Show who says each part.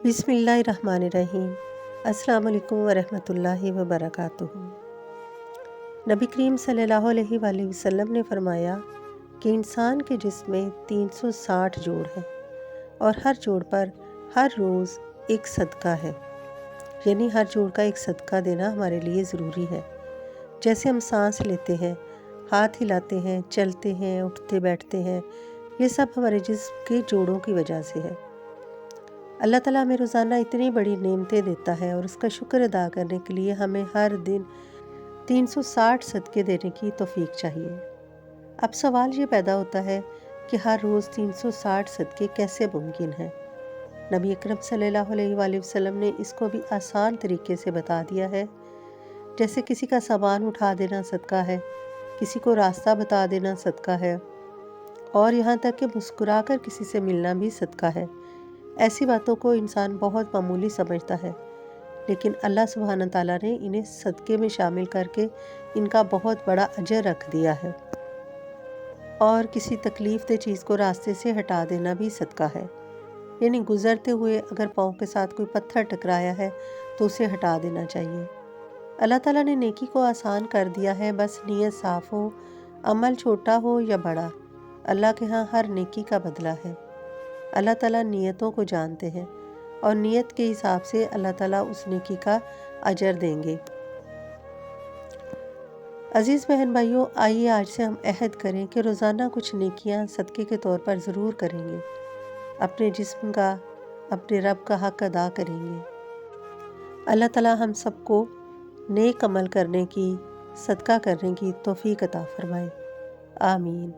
Speaker 1: بسم اللہ الرحمن الرحیم۔ السلام علیکم ورحمۃ اللہ وبرکاتہ۔ نبی کریم صلی اللہ علیہ وآلہ وسلم نے فرمایا کہ انسان کے جسم میں 360 جوڑ ہیں اور ہر جوڑ پر ہر روز ایک صدقہ ہے، یعنی ہر جوڑ کا ایک صدقہ دینا ہمارے لیے ضروری ہے۔ جیسے ہم سانس لیتے ہیں، ہاتھ ہلاتے ہیں، چلتے ہیں، اٹھتے بیٹھتے ہیں، یہ سب ہمارے جسم کے جوڑوں کی وجہ سے ہے۔ اللہ تعالیٰ ہمیں روزانہ اتنی بڑی نعمتیں دیتا ہے اور اس کا شکر ادا کرنے کے لیے ہمیں ہر دن 360 صدقے دینے کی توفیق چاہیے۔ اب سوال یہ پیدا ہوتا ہے کہ ہر روز 360 صدقے کیسے ممکن ہیں؟ نبی اکرم صلی اللہ علیہ وآلہ وسلم نے اس کو بھی آسان طریقے سے بتا دیا ہے۔ جیسے کسی کا سامان اٹھا دینا صدقہ ہے، کسی کو راستہ بتا دینا صدقہ ہے، اور یہاں تک کہ مسکرا کر کسی سے ملنا بھی صدقہ ہے۔ ایسی باتوں کو انسان بہت معمولی سمجھتا ہے، لیکن اللہ سبحانہ تعالیٰ نے انہیں صدقے میں شامل کر کے ان کا بہت بڑا اجر رکھ دیا ہے۔ اور کسی تکلیف دہ چیز کو راستے سے ہٹا دینا بھی صدقہ ہے، یعنی گزرتے ہوئے اگر پاؤں کے ساتھ کوئی پتھر ٹکرایا ہے تو اسے ہٹا دینا چاہیے۔ اللہ تعالیٰ نے نیکی کو آسان کر دیا ہے، بس نیت صاف ہو، عمل چھوٹا ہو یا بڑا، اللہ کے ہاں ہر نیکی کا بدلہ ہے۔ اللہ تعالیٰ نیتوں کو جانتے ہیں اور نیت کے حساب سے اللہ تعالیٰ اس نیکی کا اجر دیں گے۔ عزیز بہن بھائیوں، آئیے آج سے ہم عہد کریں کہ روزانہ کچھ نیکیاں صدقے کے طور پر ضرور کریں گے، اپنے جسم کا، اپنے رب کا حق ادا کریں گے۔ اللہ تعالیٰ ہم سب کو نیک عمل کرنے کی، صدقہ کرنے کی توفیق عطا فرمائے۔ آمین۔